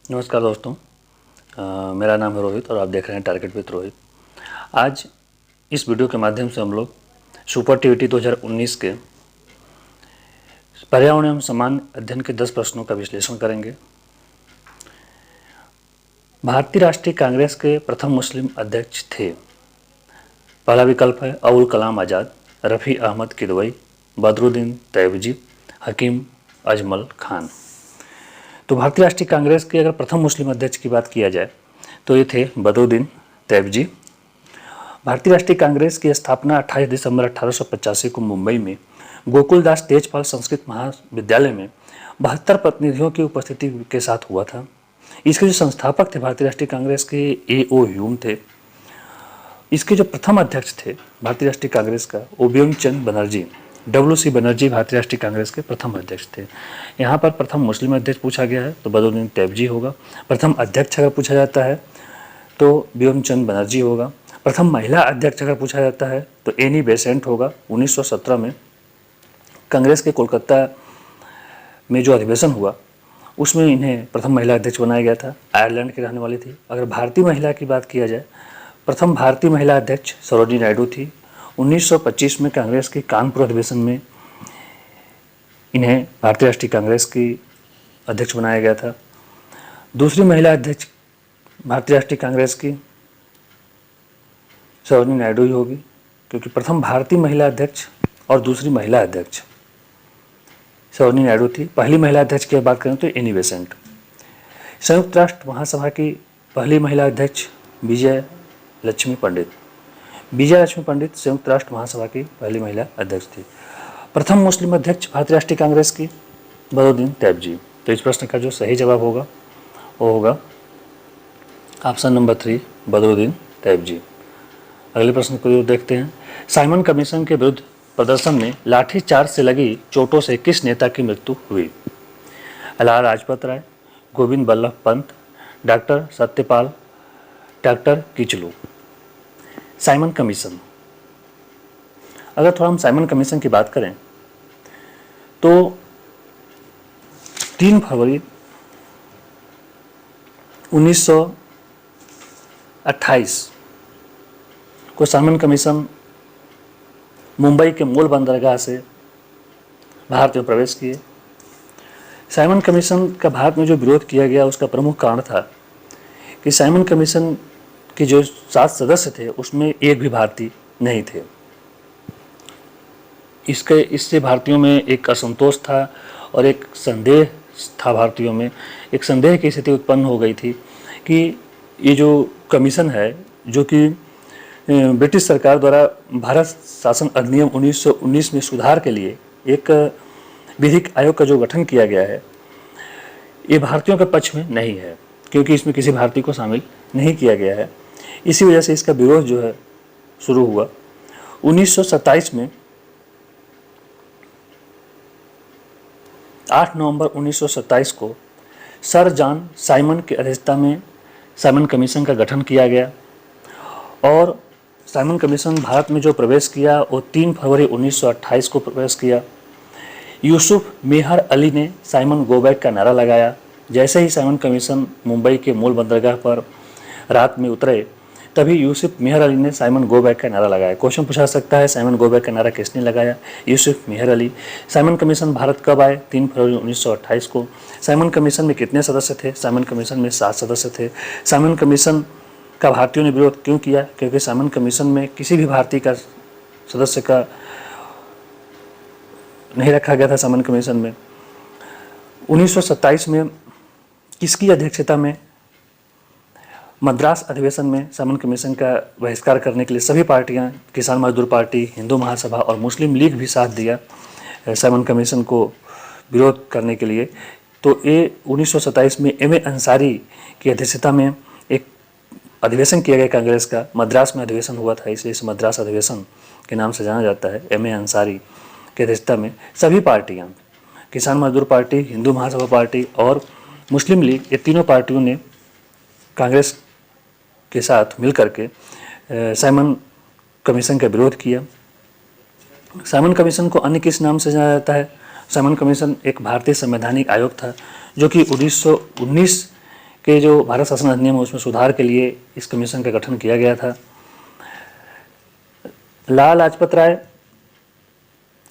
नमस्कार दोस्तों। मेरा नाम है रोहित और आप देख रहे हैं टारगेट विद रोहित। आज इस वीडियो के माध्यम से हम लोग सुपर टीईटी 2019 के पर्यावरण एवं समान अध्ययन के 10 प्रश्नों का विश्लेषण करेंगे। भारतीय राष्ट्रीय कांग्रेस के प्रथम मुस्लिम अध्यक्ष थे। पहला विकल्प है अबुल कलाम आज़ाद, रफ़ी अहमद किदवई, बदरुद्दीन तैयबजी, हकीम अजमल खान। तो भारतीय राष्ट्रीय कांग्रेस के अगर प्रथम मुस्लिम अध्यक्ष की बात किया जाए तो ये थे बदरुद्दीन तैयबजी। भारतीय राष्ट्रीय कांग्रेस की स्थापना 28 दिसंबर 1885 को मुंबई में गोकुलदास तेजपाल संस्कृत महाविद्यालय में 72 प्रतिनिधियों की उपस्थिति के साथ हुआ था। इसके जो संस्थापक थे भारतीय राष्ट्रीय कांग्रेस के A.O. ह्यूम थे। इसके जो प्रथम अध्यक्ष थे भारतीय राष्ट्रीय कांग्रेस का वो बियोमचंद बनर्जी, W.C. बनर्जी भारतीय राष्ट्रीय कांग्रेस के प्रथम अध्यक्ष थे। यहाँ पर प्रथम मुस्लिम अध्यक्ष पूछा गया है तो बदरुद्दीन तैयबजी होगा। प्रथम अध्यक्ष अगर पूछा जाता है तो बियोमचंद बनर्जी होगा। प्रथम महिला अध्यक्ष अगर पूछा जाता है तो एनी बेसेंट होगा। 1917 में कांग्रेस के कोलकाता में जो अधिवेशन हुआ उसमें इन्हें प्रथम महिला अध्यक्ष बनाया गया था। आयरलैंड की रहने वाली थी। अगर भारतीय महिला की बात किया जाए, प्रथम भारतीय महिला अध्यक्ष सरोजिनी नायडू थी। 1925 में कांग्रेस के कानपुर अधिवेशन में इन्हें भारतीय राष्ट्रीय कांग्रेस की अध्यक्ष बनाया गया था। दूसरी महिला अध्यक्ष भारतीय राष्ट्रीय कांग्रेस की सरोजिनी नायडू ही होगी, क्योंकि प्रथम भारतीय महिला अध्यक्ष और दूसरी महिला अध्यक्ष सरोजिनी नायडू थी। पहली महिला अध्यक्ष की बात करें तो एनी बेसेंट। संयुक्त राष्ट्र महासभा की पहली महिला अध्यक्ष विजय लक्ष्मी पंडित। विजय लक्ष्मी पंडित संयुक्त राष्ट्र महासभा की पहली महिला अध्यक्ष थी। प्रथम मुस्लिम अध्यक्ष भारतीय राष्ट्रीय कांग्रेस की बदरुद्दीन तैयबजी। तो इस प्रश्न का जो सही जवाब होगा वो होगा ऑप्शन नंबर 3 बदरुद्दीन तैयबजी। अगले प्रश्न को देखते हैं। साइमन कमीशन के विरुद्ध प्रदर्शन में लाठीचार्ज से लगी चोटों से किस नेता की मृत्यु हुई? Lala Lajpat Rai, Govind Ballabh Pant, doctor Satyapal, doctor Kitchlu. Simon Commission, अगर थोड़ा हम साइमन कमीशन की बात करें तो 3 फरवरी 1928 को साइमन कमीशन मुंबई के मूल बंदरगाह से भारत में प्रवेश किए। साइमन कमीशन का भारत में जो विरोध किया गया उसका प्रमुख कारण था कि साइमन कमीशन के जो 7 सदस्य थे उसमें एक भी भारतीय नहीं थे। इससे भारतीयों में एक असंतोष था और एक संदेह था। भारतीयों में एक संदेह की स्थिति उत्पन्न हो गई थी कि ये जो कमीशन है, जो कि ब्रिटिश सरकार द्वारा भारत शासन अधिनियम 1919 में सुधार के लिए एक विधिक आयोग का जो गठन किया गया है, ये भारतीयों के पक्ष में नहीं है, क्योंकि इसमें किसी भारतीय को शामिल नहीं किया गया है। इसी वजह से इसका विरोध जो है शुरू हुआ। 1927 में 8 नवंबर 1927 को सर जॉन साइमन की अध्यक्षता में साइमन कमीशन का गठन किया गया और साइमन कमीशन भारत में जो प्रवेश किया वो 3 फरवरी 1928 को प्रवेश किया। यूसुफ मेहर अली ने साइमन गो बैक का नारा लगाया। जैसे ही साइमन कमीशन मुंबई के मूल बंदरगाह पर रात में उतरे तभी यूसुफ मेहर अली ने साइमन गो बैक का नारा लगाया। क्वेश्चन पूछा सकता है साइमन गो बैक का नारा किसने लगाया? यूसुफ मेहर अली। साइमन कमीशन भारत कब आए? 3 फरवरी 1928 को। साइमन कमीशन में कितने सदस्य थे? साइमन कमीशन में 7 सदस्य थे। साइमन कमीशन का भारतीयों ने विरोध क्यों किया? क्योंकि साइमन कमीशन में किसी भी भारतीय का सदस्य का नहीं रखा गया था। साइमन कमीशन में 1927 में किसकी अध्यक्षता में मद्रास अधिवेशन में साइमन कमीशन का बहिष्कार करने के लिए सभी पार्टियां, किसान मजदूर पार्टी, हिंदू महासभा और मुस्लिम लीग भी साथ दिया साइमन कमीशन को विरोध करने के लिए। तो ये 1927 में M.A. अंसारी की अध्यक्षता में एक अधिवेशन किया गया कांग्रेस का। मद्रास में अधिवेशन हुआ था, इसलिए इस मद्रास अधिवेशन के नाम से जाना जाता है। M.A. अंसारी की अध्यक्षता में सभी पार्टियां, किसान मजदूर पार्टी, हिंदू महासभा पार्टी और मुस्लिम लीग, ये तीनों पार्टियों ने कांग्रेस के साथ मिलकर के साइमन कमीशन का विरोध किया। साइमन कमीशन को अन्य किस नाम से जाना जाता है? साइमन कमीशन एक भारतीय संवैधानिक आयोग था जो कि 1919 के जो भारत शासन अधिनियम है उसमें सुधार के लिए इस कमीशन का गठन किया गया था। लाला लाजपत राय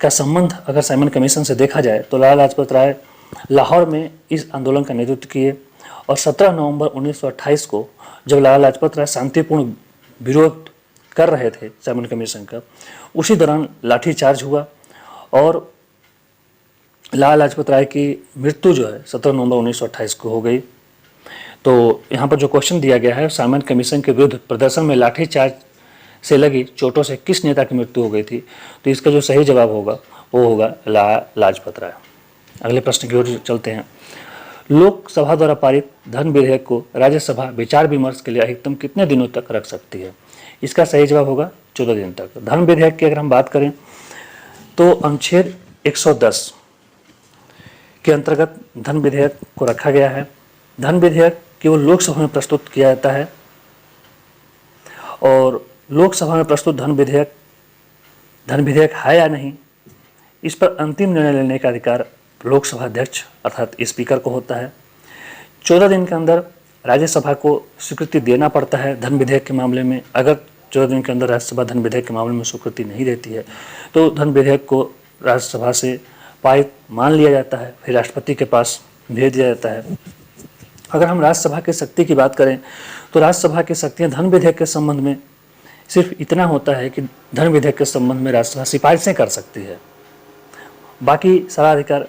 का संबंध अगर साइमन कमीशन से देखा जाए तो लाला लाजपत राय लाहौर में इस आंदोलन का नेतृत्व किए और 17 नवंबर 1928 को जब लाला लाजपत राय शांतिपूर्ण विरोध कर रहे थे साइमन कमीशन का, उसी दौरान लाठीचार्ज हुआ और लाला लाजपत राय की मृत्यु जो है 17 नवंबर 1928 को हो गई। तो यहाँ पर जो क्वेश्चन दिया गया है, साइमन कमीशन के विरुद्ध प्रदर्शन में लाठीचार्ज से लगी चोटों से किस नेता की मृत्यु हो गई थी? तो इसका जो सही जवाब होगा वो होगा लाला लाजपत राय। अगले प्रश्न की ओर चलते हैं। लोकसभा द्वारा पारित धन विधेयक को राज्यसभा विचार विमर्श के लिए अधिकतम कितने दिनों तक रख सकती है? इसका सही जवाब होगा 14 दिन तक। धन विधेयक की अगर हम बात करें तो अनुच्छेद 110 के अंतर्गत धन विधेयक को रखा गया है। धन विधेयक केवल लोकसभा में प्रस्तुत किया जाता है और लोकसभा में प्रस्तुत धन विधेयक है या नहीं, इस पर अंतिम निर्णय लेने का अधिकार लोकसभा अध्यक्ष अर्थात स्पीकर को होता है। 14 दिन के अंदर राज्यसभा को स्वीकृति देना पड़ता है धन विधेयक के मामले में। अगर 14 दिन के अंदर राज्यसभा धन विधेयक के मामले में स्वीकृति नहीं देती है तो धन विधेयक को राज्यसभा से पारित मान लिया जाता है, फिर राष्ट्रपति के पास भेज दिया जाता है। अगर हम राज्यसभा की शक्ति की बात करें तो राज्यसभा की शक्तियाँ धन विधेयक के संबंध में सिर्फ इतना होता है कि धन विधेयक के संबंध में राज्यसभा सिफारिशें कर सकती है, बाकी सारा अधिकार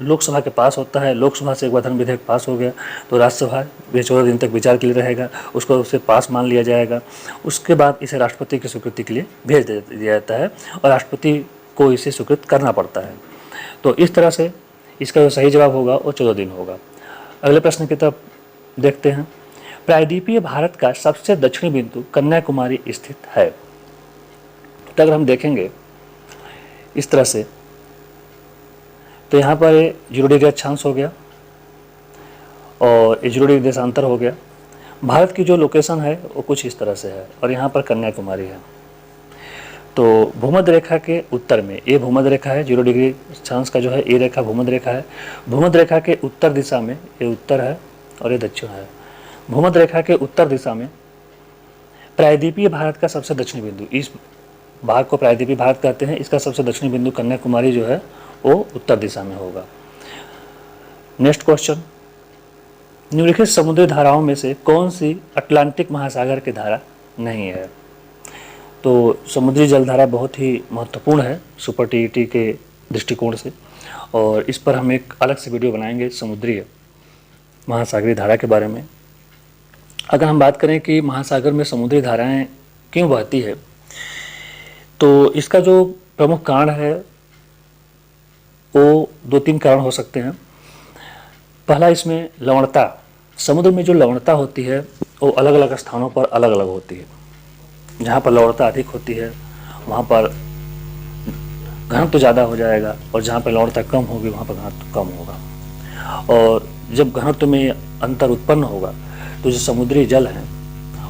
लोकसभा के पास होता है। लोकसभा से एक बार धन विधेयक पास हो गया तो राज्यसभा 14 दिन तक विचार के लिए रहेगा, उसको उसे पास मान लिया जाएगा। उसके बाद इसे राष्ट्रपति की स्वीकृति के लिए भेज दिया जाता है और राष्ट्रपति को इसे स्वीकृत करना पड़ता है। तो इस तरह से इसका जो सही जवाब होगा वो 14 दिन होगा। अगले प्रश्न की तरफ देखते हैं। प्रायद्वीपीय भारत का सबसे दक्षिणी बिंदु कन्याकुमारी स्थित है। तो अगर हम देखेंगे इस तरह से तो यहाँ पर 0 डिग्री अक्षांश हो गया और 0 डिग्री देशांतर हो गया। भारत की जो लोकेशन है वो कुछ इस तरह से है और यहाँ पर कन्याकुमारी है। तो भूमध्य रेखा के उत्तर में ये भूमध्य रेखा है, 0 डिग्री अक्षांश का जो है ये रेखा भूमध्य रेखा है। भूमध्य रेखा के उत्तर दिशा में ये उत्तर है और ये दक्षिण है। भूमध्य रेखा के उत्तर दिशा में प्रायद्वीपीय भारत का सबसे दक्षिणी बिंदु, इस भाग को प्रायद्वीपीय भारत कहते हैं, इसका सबसे दक्षिणी बिंदु कन्याकुमारी जो है वो उत्तर दिशा में होगा। नेक्स्ट क्वेश्चन, निम्नलिखित समुद्री धाराओं में से कौन सी अटलांटिक महासागर की धारा नहीं है? तो समुद्री जलधारा बहुत ही महत्वपूर्ण है सुपर टीईटी के दृष्टिकोण से और इस पर हम एक अलग से वीडियो बनाएंगे समुद्री महासागरीय धारा के बारे में। अगर हम बात करें कि महासागर में समुद्री धाराएं क्यों बहती है तो इसका जो प्रमुख कारण है वो 2-3 कारण हो सकते हैं। पहला, इसमें लवणता, समुद्र में जो लवणता होती है वो अलग अलग स्थानों पर अलग अलग होती है। जहाँ पर लवणता अधिक होती है वहाँ पर घनत्व ज़्यादा हो जाएगा और जहाँ पर लवणता कम होगी वहाँ पर घनत्व कम होगा। और जब घनत्व में अंतर उत्पन्न होगा तो जो समुद्री जल है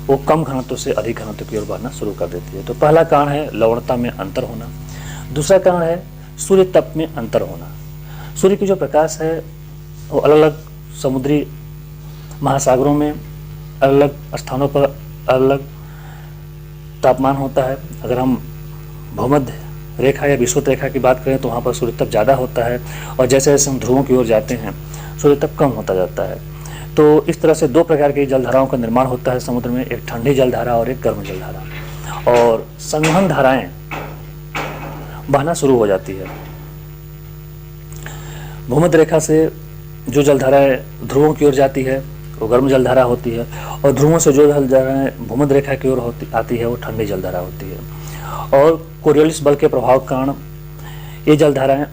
वो कम घनत्व से अधिक घनत्व की ओर बढ़ना शुरू कर देती है। तो पहला कारण है लवणता में अंतर होना। दूसरा कारण है सूर्य तप में अंतर होना। सूर्य की जो प्रकाश है वो अलग अलग समुद्री महासागरों में अलग अलग स्थानों पर अलग अलग तापमान होता है। अगर हम भूमध्य रेखा या विषुवत रेखा की बात करें तो वहाँ पर सूर्य तप ज़्यादा होता है और जैसे जैसे हम ध्रुवों की ओर जाते हैं सूर्य तप कम होता जाता है। तो इस तरह से 2 प्रकार की जलधाराओं का निर्माण होता है समुद्र में, एक ठंडी जलधारा और एक गर्म जलधारा। और संवहन धाराएं बहना शुरू हो जाती है। भूमध्य रेखा से जो जलधाराएं ध्रुवों की ओर जाती है वो गर्म जलधारा होती है और ध्रुवों से जो जलधाराएं भूमध्य रेखा की ओर आती है वो ठंडी जलधारा होती है। और कोरियोलिस बल के प्रभाव के कारण ये जलधाराएं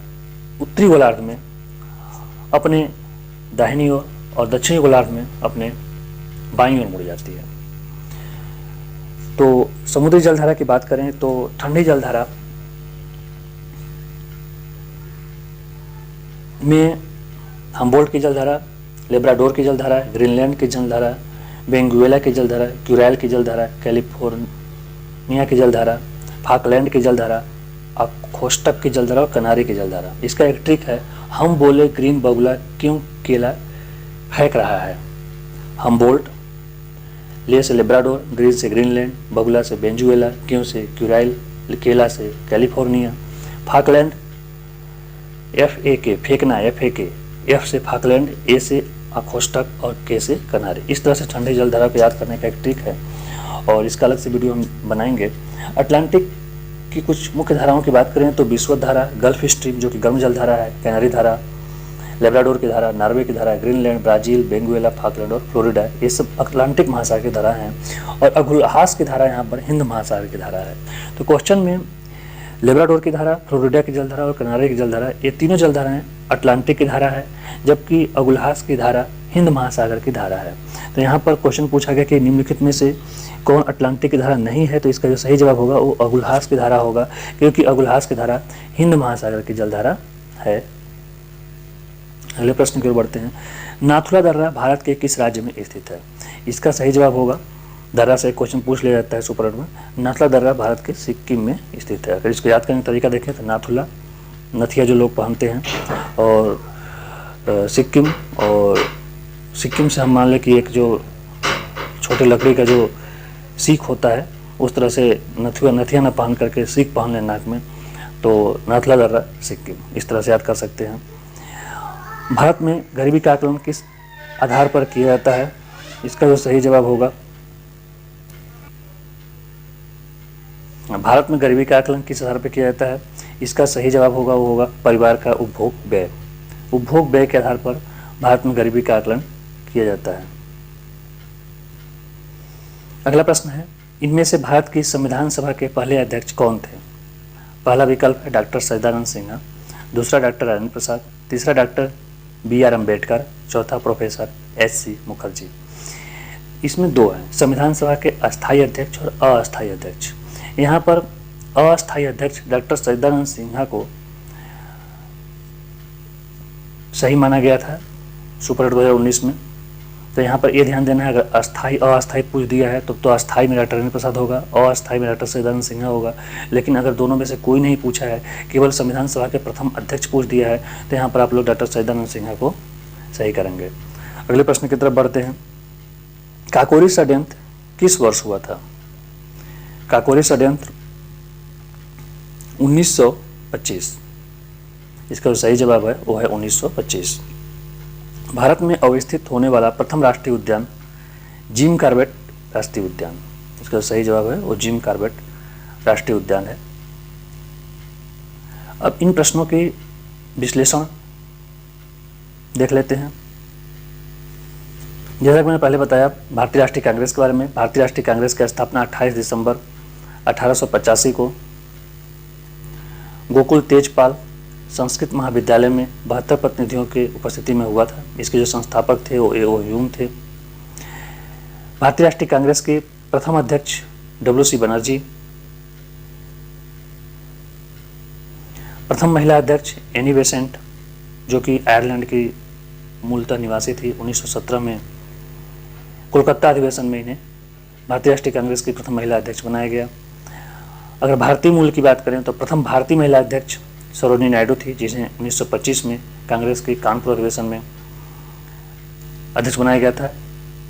उत्तरी गोलार्ध में अपने दाहिनी ओर और दक्षिणी गोलार्ध में अपने बाईं ओर मुड़ जाती है। तो समुद्री जलधारा की बात करें तो ठंडी जलधारा में हम्बोल्ट की जलधारा, लेब्राडोर की जलधारा, ग्रीनलैंड की जलधारा, वेनेजुएला की जलधारा, क्यूराइल की जलधारा, कैलिफोर्निया की जलधारा, फाकलैंड की जलधारा, अकोष्टक की जलधारा और कनारी की जलधारा। इसका एक ट्रिक है, हम बोले ग्रीन बगुला क्यों केला फेंक रहा है। हम्बोल्ट, ले से लेब्राडोर, ग्रीन से ग्रीनलैंड, बगुला से वेनेजुएला, क्यू से क्यूराइल, केला से कैलिफोर्निया, फाकलैंड, FAK फेंकना, FAK, F से फाकलैंड, A से अकोष्टक और K से किनारे। इस तरह से ठंडे जलधारा को याद करने का एक ट्रिक है और इसका अलग से वीडियो हम बनाएंगे। अटलांटिक की कुछ मुख्य धाराओं की बात करें तो विश्वत धारा, गल्फ स्ट्रीम जो कि गर्म जलधारा है, कैनारी धारा, लेब्राडोर की धारा, नॉर्वे की धारा, ग्रीनलैंड, ब्राजील, वेनेजुएला, फाकलैंड और फ्लोरिडा, ये सब अटलांटिक महासागर की धारा हैं। और अगुलहास की धारा यहाँ पर हिंद महासागर की धारा है। तो क्वेश्चन में लेब्राडोर की धारा, फ्लोरिडा की जलधारा और किनारे की जलधारा, ये तीनों जलधाराएं अटलांटिक की धारा है, जबकि अगुलहास की धारा हिंद महासागर की धारा है। तो यहाँ पर क्वेश्चन पूछा गया कि निम्नलिखित में से कौन अटलांटिक की धारा नहीं है, तो इसका जो सही जवाब होगा वो अगुलहास की धारा होगा, क्योंकि अगुलहास की धारा हिंद महासागर की जलधारा है। अगले प्रश्न की ओर बढ़ते हैं। नाथुला दर्रा भारत के किस राज्य में स्थित है? इसका सही जवाब होगा, दर्रा से एक क्वेश्चन पूछ लिया जाता है सुपर में, नाथुला दर्रा भारत के सिक्किम में स्थित है। अगर इसको याद करने का तरीका देखें तो नाथुला नथिया जो लोग पहनते हैं, और सिक्किम से हम मान लें कि एक जो छोटे लकड़ी का जो सीख होता है, उस तरह से नथिया न पहन करके सीख पहन लें नाक में, तो नाथुला दर्रा सिक्किम, इस तरह से याद कर सकते हैं। भारत में गरीबी का आकलन किस आधार पर किया जाता है? इसका जो सही जवाब होगा, भारत में गरीबी का आकलन किस आधार पर किया जाता है? इसका सही जवाब होगा वो होगा परिवार का उपभोग व्यय। उपभोग व्यय के आधार पर भारत में गरीबी का आकलन किया जाता है। अगला प्रश्न है, इनमें से भारत की संविधान सभा के पहले अध्यक्ष कौन थे? पहला विकल्प है डॉक्टर सच्चिदानंद सिन्हा, दूसरा डॉक्टर राजेंद्र प्रसाद, तीसरा डॉक्टर BR अम्बेडकर, चौथा प्रोफेसर SC मुखर्जी। इसमें दो है, संविधान सभा के अस्थायी अध्यक्ष और अस्थायी अध्यक्ष। यहाँ पर अस्थायी अध्यक्ष डॉक्टर सच्चिदानंद सिन्हा को सही माना गया था सुपर 2019 में। तो यहाँ पर ये ध्यान देना है, अगर अस्थाई अस्थाई पूछ दिया है तो अस्थाई में डॉक्टर राजेंद्र प्रसाद होगा, अस्थाई में डॉक्टर सच्चिदानंद सिन्हा होगा। लेकिन अगर दोनों में से कोई नहीं पूछा है, केवल संविधान सभा के प्रथम अध्यक्ष पूछ दिया है, तो यहाँ पर आप लोग डॉक्टर सच्चिदानंद सिन्हा को सही करेंगे। अगले प्रश्न की तरफ बढ़ते हैं। काकोरी षड्यंत्र किस वर्ष हुआ था? काकोरी षड्यंत्र 1925। इसका जो सही जवाब है वो है 1925। भारत में अवस्थित होने वाला प्रथम राष्ट्रीय उद्यान जिम कॉर्बेट राष्ट्रीय उद्यान। इसका सही जवाब है वो जिम कॉर्बेट राष्ट्रीय उद्यान है। अब इन प्रश्नों की विश्लेषण देख लेते हैं। जैसा कि मैंने पहले बताया भारतीय राष्ट्रीय कांग्रेस के बारे में, भारतीय राष्ट्रीय कांग्रेस की स्थापना 28 दिसंबर 1885 को गोकुल तेजपाल संस्कृत महाविद्यालय में 72 प्रतिनिधियों के उपस्थिति में हुआ था। इसके जो संस्थापक थे वो A.O. ह्यूम थे। भारतीय राष्ट्रीय कांग्रेस के प्रथम अध्यक्ष W.C. बनर्जी, प्रथम महिला अध्यक्ष एनी बेसेंट जो कि आयरलैंड की मूलतः निवासी थी। 1917 में कोलकाता अधिवेशन में इन्हें भारतीय राष्ट्रीय कांग्रेस की प्रथम महिला अध्यक्ष बनाया गया। अगर भारतीय मूल की बात करें तो प्रथम भारतीय महिला अध्यक्ष सरोजिनी नायडू थी, जिसे 1925 में कांग्रेस के कानपुर अधिवेशन में अध्यक्ष बनाया गया था।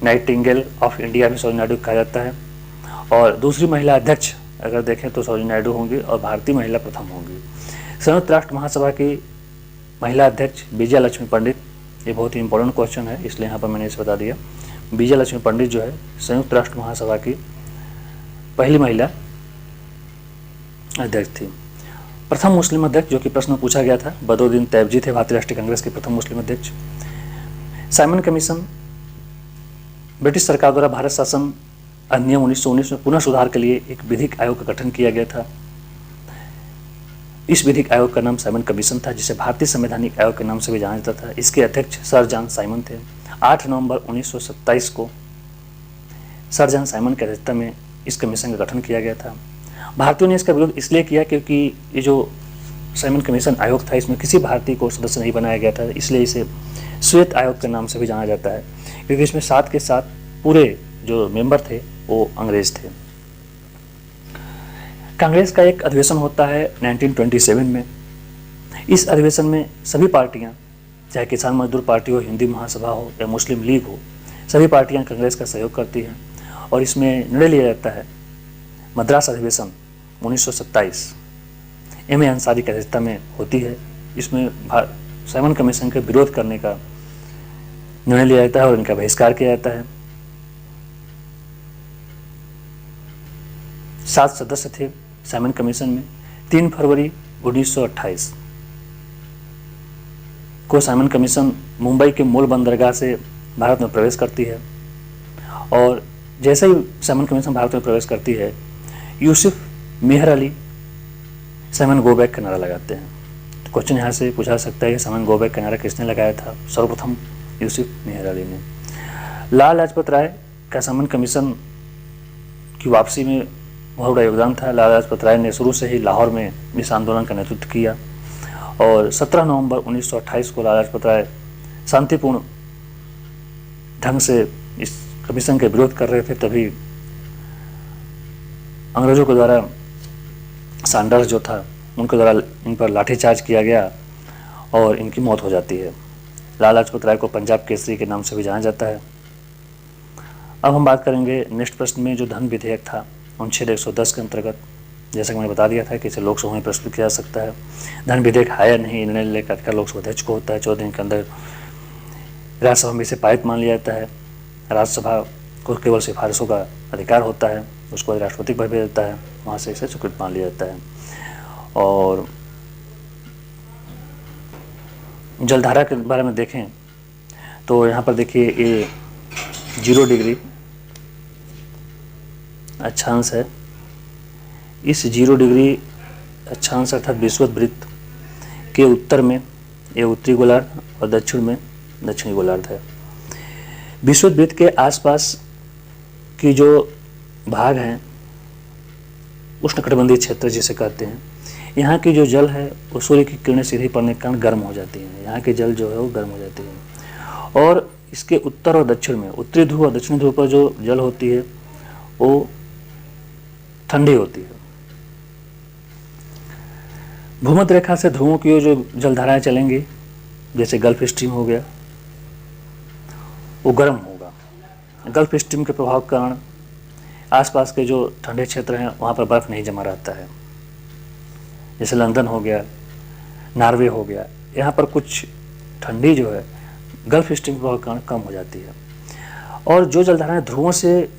नाइटिंगेल ऑफ इंडिया भी सरोजिनी नायडू कहा जाता है। और दूसरी महिला अध्यक्ष अगर देखें तो सरोजिनी नायडू होंगी और भारतीय महिला प्रथम होंगी। संयुक्त राष्ट्र महासभा की महिला अध्यक्ष विजया लक्ष्मी पंडित, ये बहुत ही इंपॉर्टेंट क्वेश्चन है इसलिए यहाँ पर मैंने इसे बता दिया। विजया लक्ष्मी पंडित जो है संयुक्त राष्ट्र महासभा की पहली महिला अध्यक्ष थी। प्रथम मुस्लिम अध्यक्ष जो कि प्रश्न पूछा गया था, बदरुद्दीन तैयबजी थे भारतीय राष्ट्रीय कांग्रेस के प्रथम मुस्लिम अध्यक्ष। साइमन कमीशन ब्रिटिश सरकार द्वारा भारत शासन अधिनियम 1919 में पुनः सुधार के लिए एक विधिक आयोग का गठन किया गया था। इस विधिक आयोग का नाम साइमन कमीशन था, जिसे भारतीय संवैधानिक आयोग के नाम से भी जाना जाता था। इसके अध्यक्ष सर जॉन साइमन थे। 8 नवंबर 1927 को सर जॉन साइमन की अध्यक्षता में इस कमीशन का गठन किया गया था। भारतीयों ने इसका विरोध इसलिए किया क्योंकि ये जो साइमन कमीशन आयोग था इसमें किसी भारतीय को सदस्य नहीं बनाया गया था, इसलिए इसे श्वेत आयोग के नाम से भी जाना जाता है, क्योंकि इसमें 7 के 7 पूरे जो मेंबर थे वो अंग्रेज थे। कांग्रेस का एक अधिवेशन होता है 1927 में। इस अधिवेशन में सभी पार्टियां, चाहे किसान मजदूर पार्टी हो, हिंदी महासभा हो या मुस्लिम लीग हो, सभी पार्टियां कांग्रेस का सहयोग करती हैं और इसमें निर्णय लिया जाता है मद्रास अधिवेशन 1927 एम ए अंसारी की अध्यक्षता में होती है। इसमें साइमन कमीशन के विरोध करने का निर्णय लिया जाता है और इनका बहिष्कार किया जाता है। 7 सदस्य थे साइमन कमीशन में। 3 फरवरी 1928 को साइमन कमीशन मुंबई के मूल बंदरगाह से भारत में प्रवेश करती है और जैसे ही साइमन कमीशन भारत में प्रवेश करती है, यूसुफ मेहर अली साइमन गो बैक का नारा लगाते हैं। तो क्वेश्चन यहाँ से पूछा सकता है कि साइमन गो बैक का नारा किसने लगाया था? सर्वप्रथम यूसुफ मेहर अली ने। लाला लाजपत राय का साइमन कमीशन की वापसी में बहुत बड़ा योगदान था। लाला लाजपत राय ने शुरू से ही लाहौर में इस आंदोलन का नेतृत्व किया और 17 नवंबर 1928 को लाला लाजपत राय शांतिपूर्ण ढंग से इस कमीशन के विरोध कर रहे थे, तभी अंग्रेजों के द्वारा सैंडर्स जो था उनके द्वारा इन पर लाठीचार्ज किया गया और इनकी मौत हो जाती है। लाला लाजपत राय को पंजाब केसरी के नाम से भी जाना जाता है। अब हम बात करेंगे नेक्स्ट प्रश्न में, जो धन विधेयक था अनुच्छेद 110 के अंतर्गत। जैसा कि मैंने बता दिया था कि इसे लोकसभा में प्रस्तुत किया जा सकता है। धन विधेयक है या नहीं, निर्णय लेने का अधिकार लोकसभा अध्यक्ष को होता है। 14 दिन के अंदर राज्यसभा में इसे पारित मान लिया जाता है। राज्यसभा को केवल सिफारिशों का अधिकार होता है, उसको राष्ट्रपति पर भेज देता है, वहाँ से इसे स्वीकृत मान लिया जाता है। और जलधारा के बारे में देखें तो यहाँ पर देखिए ये 0 डिग्री अक्षांश है। इस 0 डिग्री अक्षांश अर्थात विषुवत के उत्तर में ये उत्तरी गोलार्ध और दक्षिण में दक्षिणी गोलार्ध है। विषुवत के आसपास की जो भाग हैं उष्णकटिबंधीय क्षेत्र जिसे कहते हैं, यहाँ की जो जल है वो सूर्य की किरणें सीधी पड़ने के कारण गर्म हो जाती हैं। यहाँ की जल जो है वो गर्म हो जाती है और इसके उत्तर और दक्षिण में, उत्तरी ध्रुव और दक्षिणी ध्रुव पर जो जल होती है वो ठंडी होती है। भूमध्य रेखा से ध्रुवों की ओर जो जलधाराएं चलेंगी, जैसे गल्फ स्ट्रीम हो गया, वो गर्म होगा। गल्फ स्ट्रीम के प्रभाव के कारण आसपास के जो ठंडे क्षेत्र हैं वहाँ पर बर्फ नहीं जमा रहता है। जैसे लंदन हो गया, नॉर्वे हो गया, यहाँ पर कुछ ठंडी जो है गल्फ स्ट्रीम के प्रभाव के कारण कम हो जाती है। और जो जलधाराएं ध्रुवों से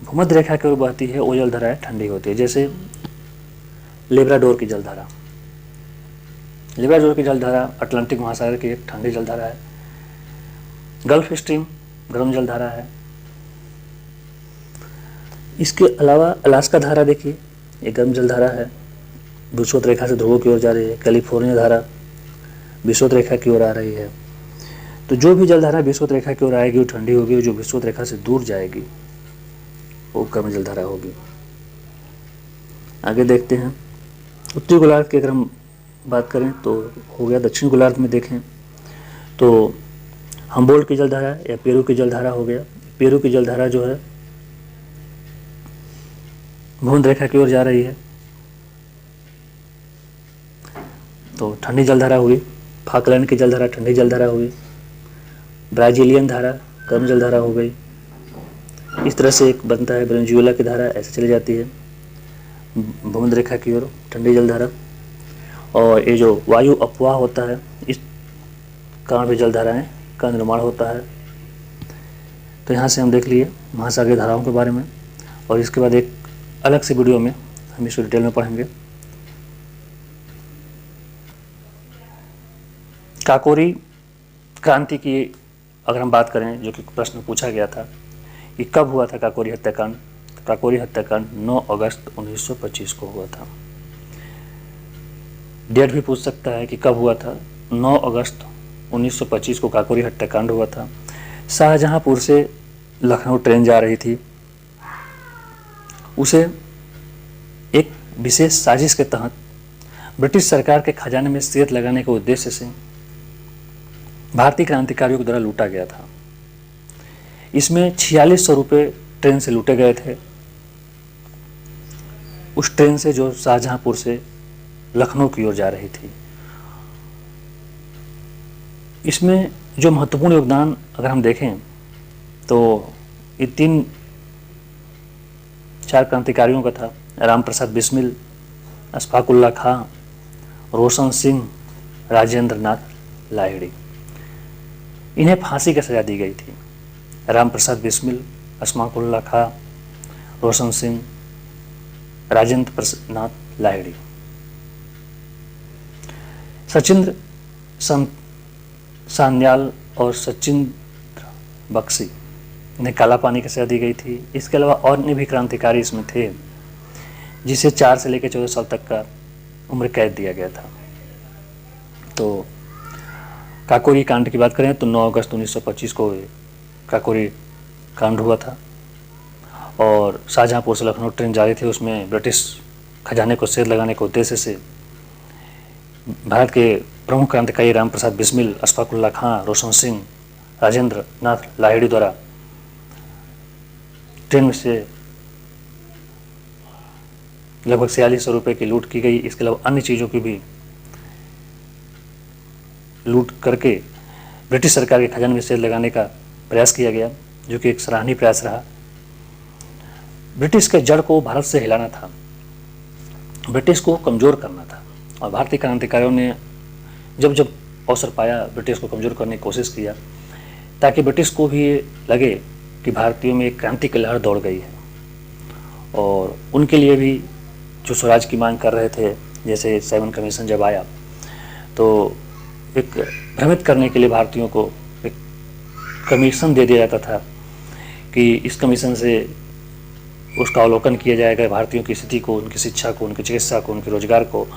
भूमध्य रेखा की ओर बहती है वो जलधाराएं ठंडी होती है। जैसे लेब्राडोर की जलधारा, लेब्राडोर की जलधारा अटलांटिक महासागर की एक ठंडी जलधारा है। गल्फ स्ट्रीम गर्म जलधारा है। इसके अलावा अलास्का धारा देखिए, ये गर्म जलधारा है, विषुवत रेखा से ध्रुवों की ओर जा रही है। कैलिफोर्निया धारा विषुवत रेखा की ओर आ रही है। तो जो भी जलधारा विषुवत रेखा की ओर आएगी वो ठंडी होगी, जो विषुवत रेखा से दूर जाएगी वो गर्म जलधारा होगी। आगे देखते हैं उत्तरी गोलार्ध की अगर हम बात करें तो हो गया। दक्षिण गोलार्ध में देखें तो हम्बोल्ट की जलधारा या पेरू की जलधारा हो गया। पेरू की जलधारा जो है भूमध्य रेखा की ओर जा रही है तो ठंडी जलधारा हुई। फाकलैंड की जलधारा ठंडी जलधारा हुई। ब्राजीलियन धारा गर्म जलधारा हो गई। इस तरह से एक बनता है वेनेजुएला की धारा, ऐसे चली जाती है भूमध्य रेखा की ओर ठंडी जलधारा। और ये जो वायु अपवाह होता है इस कारण भी जलधाराएं का निर्माण होता है। तो यहाँ से हम देख लिए महासागरीय धाराओं के बारे में और इसके बाद एक अलग से वीडियो में हम इसको डिटेल में पढ़ेंगे। काकोरी क्रांति की अगर हम बात करें, जो कि प्रश्न पूछा गया था, ये कब हुआ था काकोरी हत्याकांड? तो काकोरी हत्याकांड 9 अगस्त 1925 को हुआ था। डेट भी पूछ सकता है कि कब हुआ था। 9 अगस्त 1925 को काकोरी हत्याकांड हुआ था। शाहजहांपुर से लखनऊ ट्रेन जा रही थी, उसे एक विशेष साजिश के तहत ब्रिटिश सरकार के खजाने में सेंध लगाने के उद्देश्य से भारतीय क्रांतिकारियों के द्वारा लूटा गया था। इसमें 4600 रुपये ट्रेन से लूटे गए थे। उस ट्रेन से जो शाहजहांपुर से लखनऊ की ओर जा रही थी। इसमें जो महत्वपूर्ण योगदान अगर हम देखें तो ये 4 क्रांतिकारियों का था, राम प्रसाद बिस्मिल, अशफाक उल्लाह खां, रोशन सिंह, राजेंद्र नाथ लाहिड़ी। इन्हें फांसी की सजा दी गई थी। राम प्रसाद बिस्मिल, अशफाक उल्लाह खां, रोशन सिंह, राजेंद्र नाथ लाहिड़ी। सचिंद्र सान्याल और सचिंद्र बख्शी इन्हें काला पानी की सजा दी गई थी। इसके अलावा और अन्य भी क्रांतिकारी इसमें थे जिसे 4 से लेकर 14 साल तक का उम्र कैद दिया गया था। तो काकोरी कांड की बात करें तो 9 अगस्त 1925 को काकोरी कांड हुआ था और शाहजहांपुर से लखनऊ ट्रेन जा रही थी। उसमें ब्रिटिश खजाने को सेध लगाने के उद्देश्य से भारत के प्रमुख क्रांतिकारी राम प्रसाद बिस्मिल, अशफाक उल्लाह खां, रोशन सिंह, राजेंद्र नाथ लाहिड़ी द्वारा ट्रेन में से लगभग 4600 रुपये की लूट की गई। इसके अलावा अन्य चीज़ों की भी लूट करके ब्रिटिश सरकार के खजाने में सेध लगाने का प्रयास किया गया, जो कि एक सराहनीय प्रयास रहा। ब्रिटिश के जड़ को भारत से हिलाना था, ब्रिटिश को कमज़ोर करना था और भारतीय क्रांतिकारियों ने जब जब अवसर पाया ब्रिटिश को कमज़ोर करने की कोशिश किया, ताकि ब्रिटिश को भी ये लगे कि भारतीयों में एक क्रांति की लहर दौड़ गई है। और उनके लिए भी जो स्वराज की मांग कर रहे थे, जैसे 7 कमीशन जब आया तो एक भ्रमित करने के लिए भारतीयों को एक कमीशन दे दिया जाता था कि इस कमीशन से उसका अवलोकन किया जाएगा भारतीयों की स्थिति को, उनकी शिक्षा को, उनकी चिकित्सा को, उनके रोजगार को,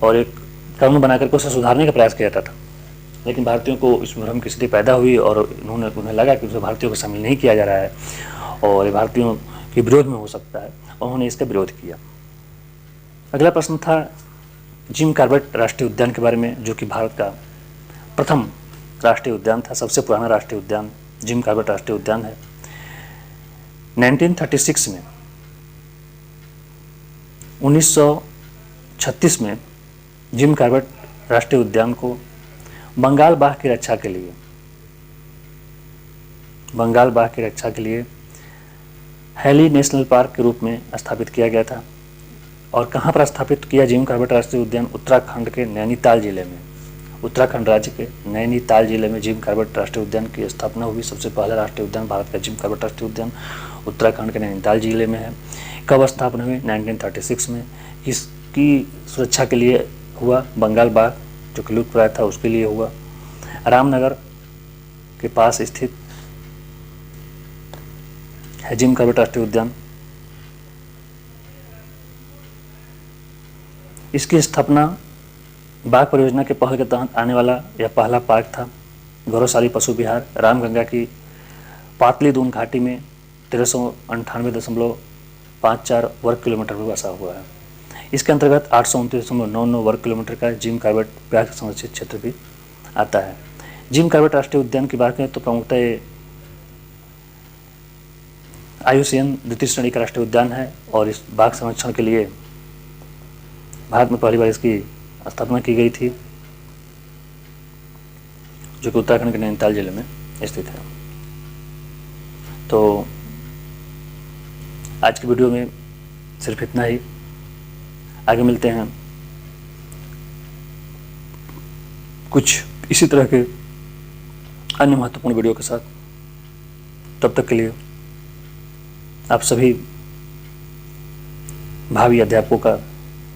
और एक कानून बनाकर के उसे सुधारने का प्रयास किया जाता था। लेकिन भारतीयों को इस भ्रम की स्थिति पैदा हुई और उन्हें लगा कि उसे भारतीयों को शामिल नहीं किया जा रहा है और ये भारतीयों के विरोध में हो सकता है, और उन्होंने इसका विरोध किया। अगला प्रश्न था जिम कॉर्बेट राष्ट्रीय उद्यान के बारे में, जो कि भारत का प्रथम राष्ट्रीय उद्यान था, सबसे पुराना राष्ट्रीय उद्यान जिम कॉर्बेट राष्ट्रीय उद्यान है। 1936 में 1936 में जिम कॉर्बेट राष्ट्रीय उद्यान को बंगाल बाघ की रक्षा के लिए हैली नेशनल पार्क के रूप में स्थापित किया गया था। और कहाँ पर स्थापित किया जिम कॉर्बेट राष्ट्रीय उद्यान? उत्तराखंड के नैनीताल जिले में, उत्तराखंड राज्य के नैनीताल जिले में जिम कॉर्बेट राष्ट्रीय उद्यान की स्थापना हुई। सबसे पहला राष्ट्रीय उद्यान भारत का जिम कॉर्बेट राष्ट्रीय उद्यान उत्तराखंड के नैनीताल जिले में है। कब स्थापना हुई? 1936 में। इसकी सुरक्षा के लिए हुआ, बंगाल बाघ जो कि लुप्तप्राय था उसके लिए हुआ। रामनगर के पास स्थित है जिम कॉर्बेट राष्ट्रीय उद्यान। इसकी स्थापना बाघ परियोजना के पहल के तहत आने वाला यह पहला पार्क था। गौरवशाली पशु विहार रामगंगा की पातली दून घाटी में 1398.54 वर्ग किलोमीटर में बसा हुआ है। इसके अंतर्गत 829.99 वर्ग किलोमीटर का जिम कॉर्बेट व्याघ्र संरक्षित क्षेत्र भी आता है। जिम कॉर्बेट राष्ट्रीय उद्यान की बात करें तो प्रमुखतः ये IUCN द्वितीय श्रेणी का राष्ट्रीय उद्यान है और इस बाघ संरक्षण के लिए भारत में पहली बार इसकी स्थापना की गई थी, जो कि उत्तराखंड के नैनीताल जिले में स्थित है। तो आज की वीडियो में सिर्फ इतना ही। आगे मिलते हैं कुछ इसी तरह के अन्य महत्वपूर्ण वीडियो के साथ। तब तक के लिए आप सभी भावी अध्यापकों का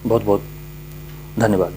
बहुत बहुत धन्यवाद।